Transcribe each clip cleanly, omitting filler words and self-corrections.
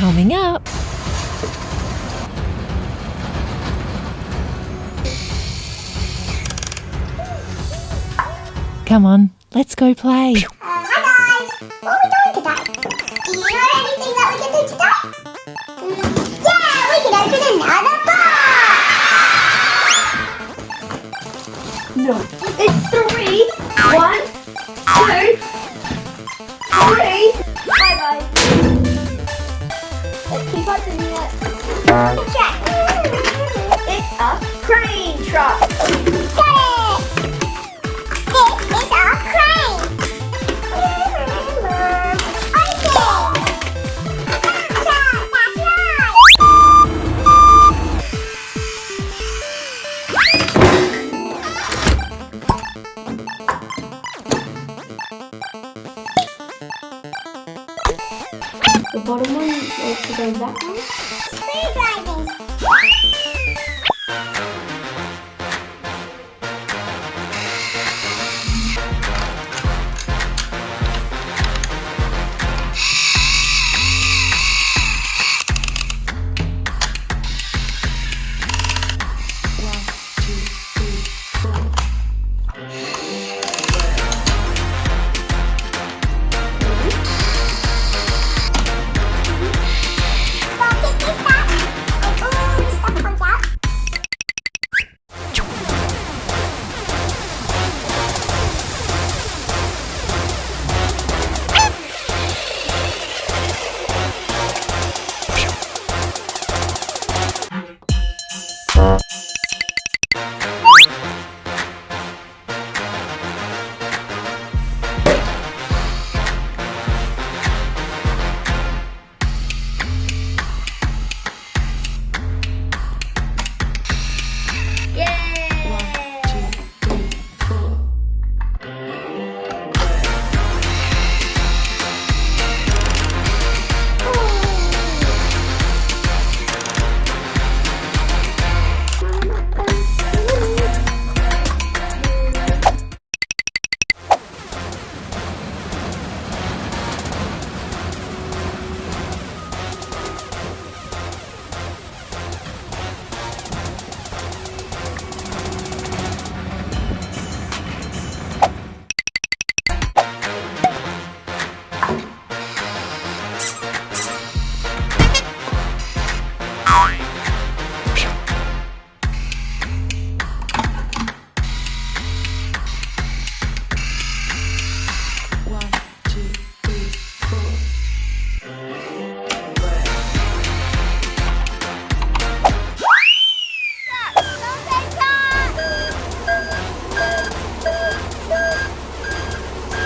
Coming up. Come on, let's go play. Hi guys, what are we doing today? Do you know anything that we can do today? Yeah, we can open another box! No, it's 3. 1, 2, 3. Bye-bye. Let's keep on doing it. Check! It's a crane truck. Got it! This is our crane! Open! That's right! The bottom one is to go that one. Screwdrivers!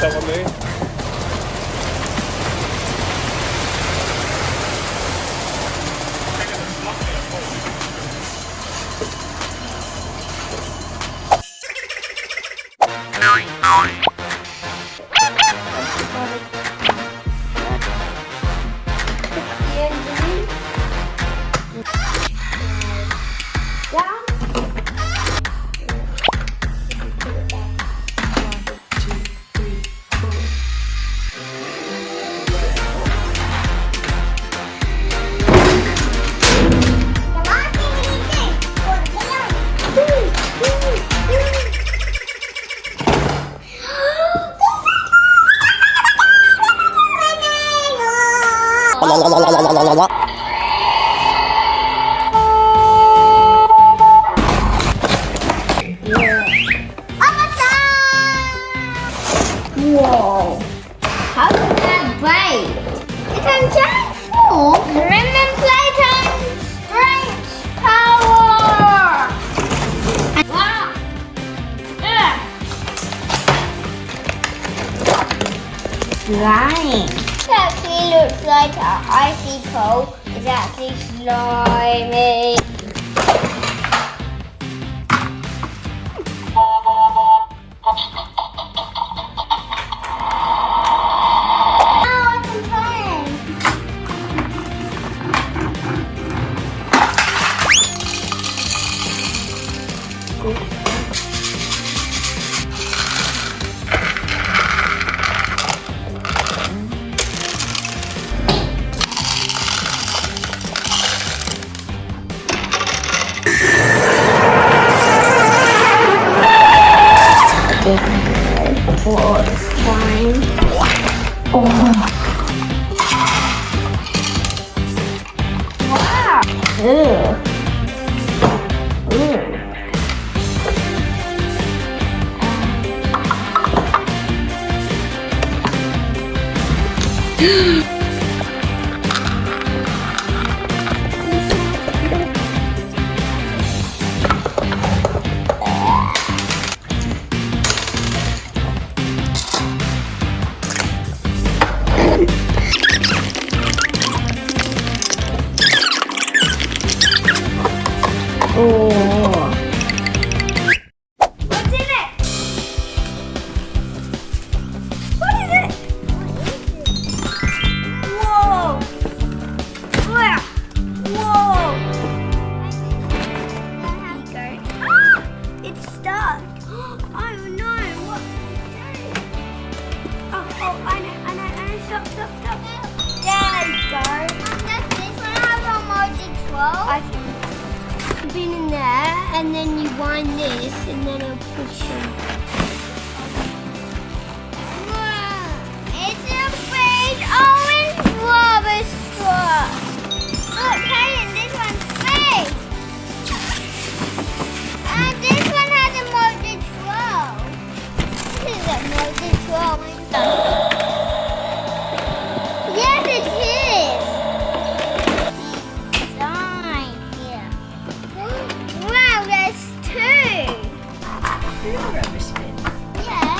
Someone me? The engine down. Whoa! How did that break? It can transform. Remember Playtime strength power. Wow! Slime. It actually looks like an icy pole. It's actually slimy. Wow. Ugh. Ugh. Oh. What's in it? What is it? Whoa. Where? Whoa. There you go. Ah, it's stuck. Oh no, what? Oh, I know. Stop. There you go. Does this one have a motor 12? I think been in there, and then you wind this, and then it'll push in. Wow. It's a big orange rubber straw. Look, Kaden, this one's big. And this one has a motor 12. This is a motor 12. Yes, it is. Sign here. Wow, there's two. Two rubber spins. Yeah.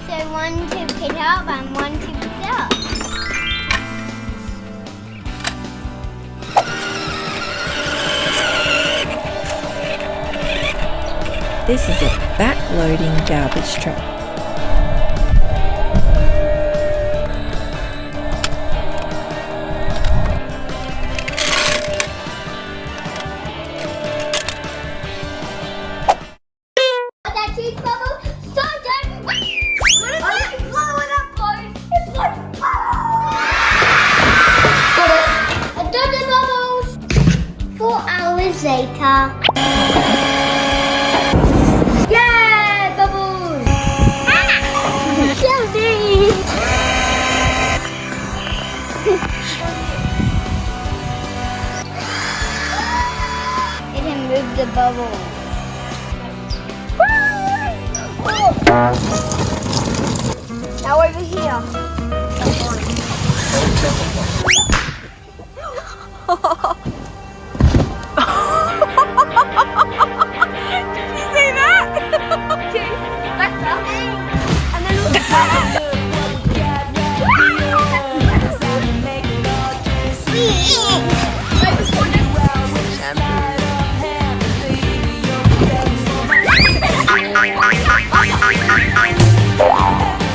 So one to pick up and one to pick up. This is a backloading garbage truck. That cheese bubble, so done. What is it? Blow it up, boys. It's like Got it. I done the bubbles. 4 hours later. Yay, bubbles! Shelby. It can move the bubble. Now over here. Did you see that? Two, back up. And then look at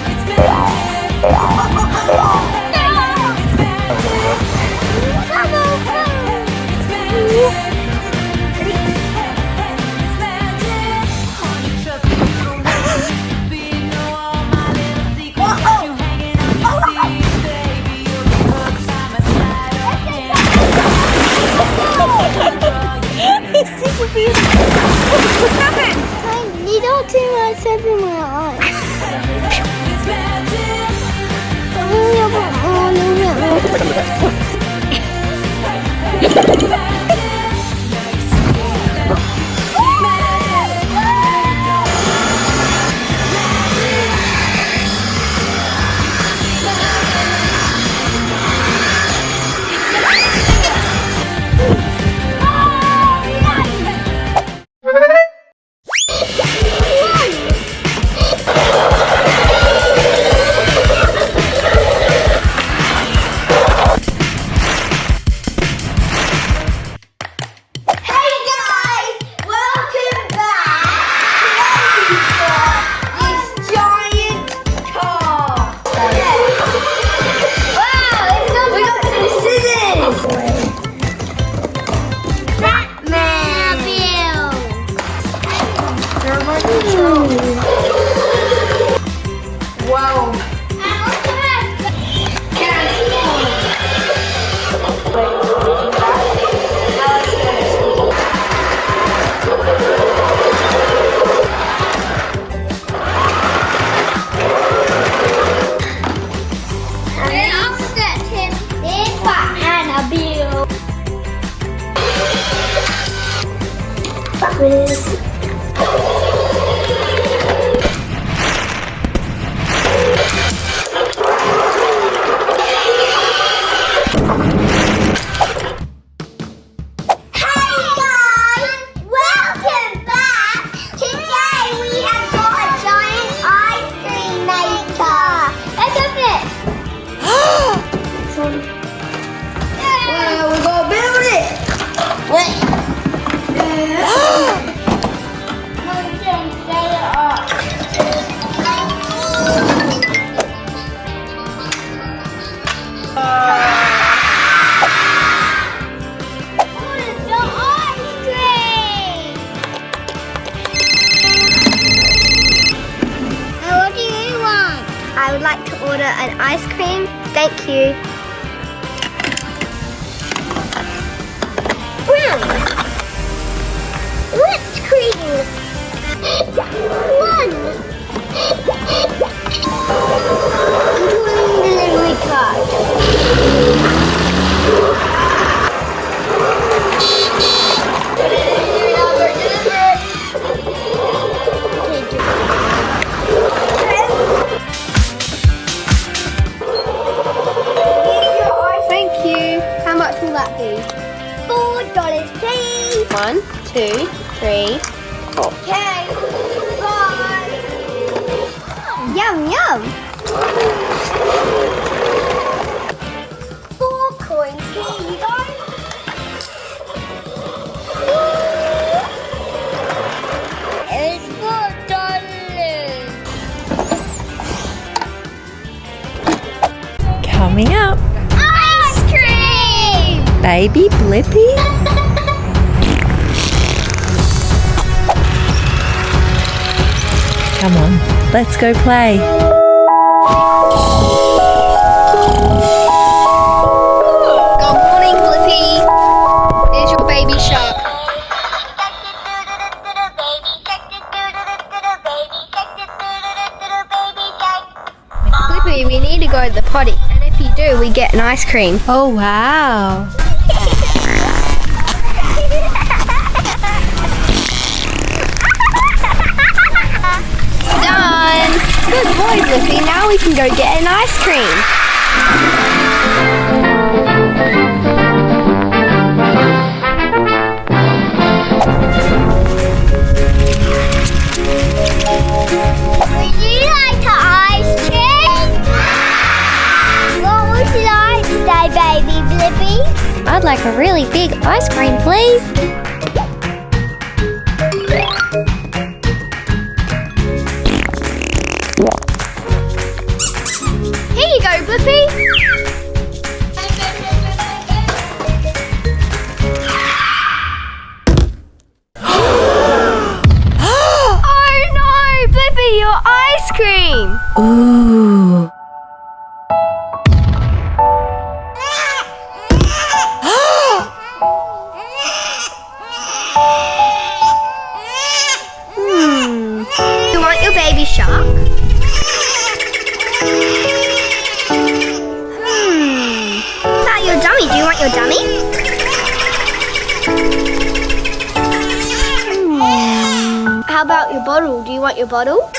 It's been Please. I would like to order an ice cream. Thank you. Brown. Whipped cream. One. Including delivery card. Thank you. How much will that be? $4, please. 1, 2, 3, 4. Okay. Bye. Yum, yum. 4 coins. Here you go. It's $4. Coming up, Ice cream! baby BLiPPi. Come on, let's go play. Good morning, BLiPPi. Here's your baby shark. BLiPPi, we need to go to the potty. And if you do, we get an ice cream. Oh, wow. Done! Good boy, BLiPPi. Now we can go get an ice cream. Would you like an ice cream? What would you like today, baby BLiPPi? I'd like a really big ice cream, please. Here you go, BLiPPi. Oh no, BLiPPi, your ice cream. Ooh. You want your baby shark? Is that your dummy? Do you want your dummy? How about your bottle? Do you want your bottle?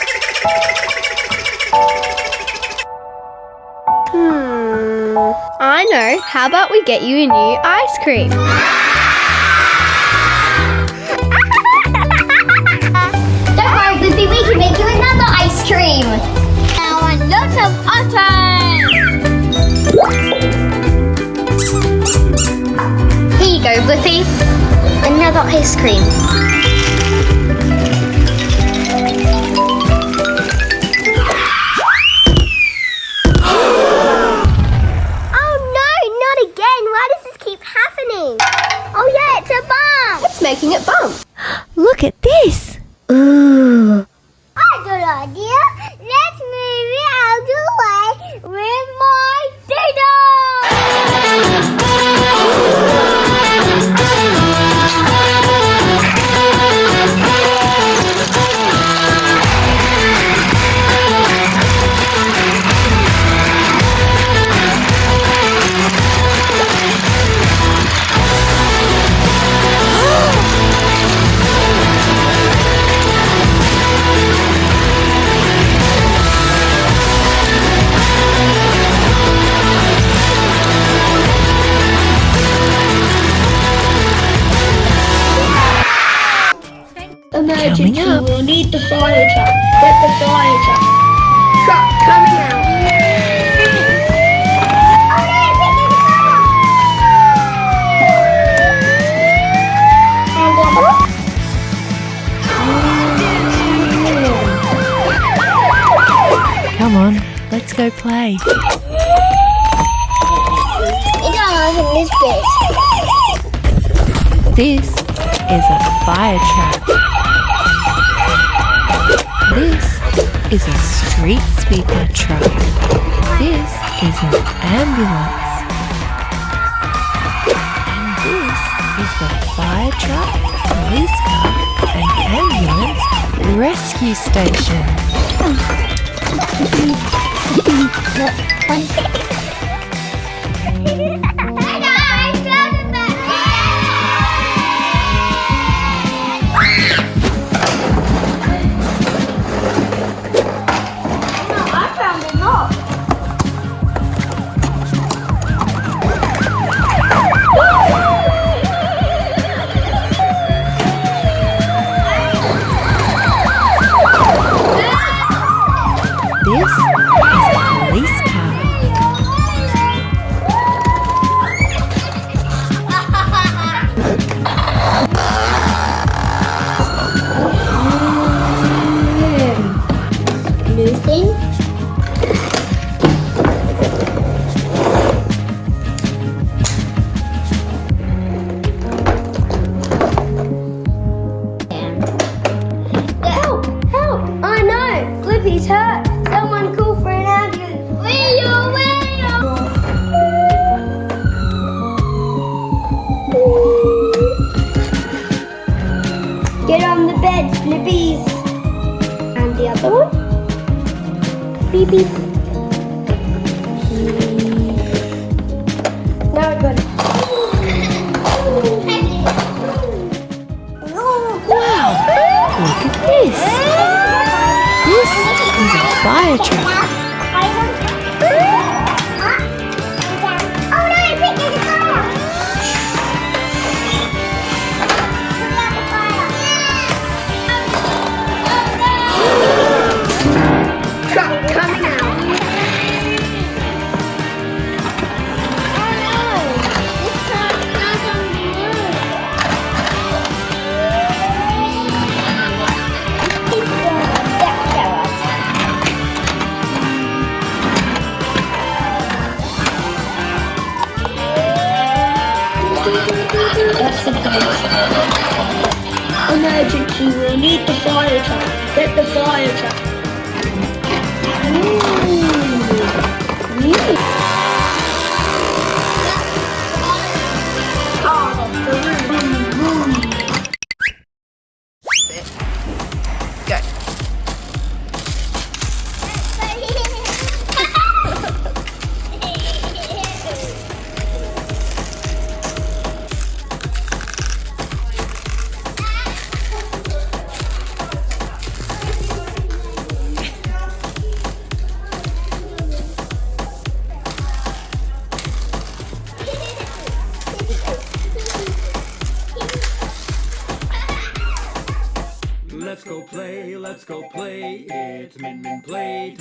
I know. How about we get you a new ice cream? Don't worry, BLiPPi, we can make you another ice cream. I want lots of ice. Here you go, BLiPPi. Another ice cream. Oh no, not again. Why does this keep happening? Oh yeah, it's a bomb. It's making it bump. Look at this. Ooh. I got an idea. Let's move it out of the way with my data. Coming up. We'll need the fire truck. Get the fire truck. Truck coming out. Come on, let's go play. You don't open this bit. This is a fire truck. This is a street sweeper truck. This is an ambulance. And this is the fire truck, police car, and ambulance rescue station. This is a police car. New thing. Help! Help! Oh no! Blippi's hurt! Someone call for an ambulance! Wheel! Get on the bed, Blippies! And the other one? Beep beep. Now I got it. Wow, look at this. This is a fire truck. Oh no, it's in the car! Truck coming out. That's the place. Emergency, we'll need the fire truck. Get the fire truck. Go. Let's go play, it's Min Playtime.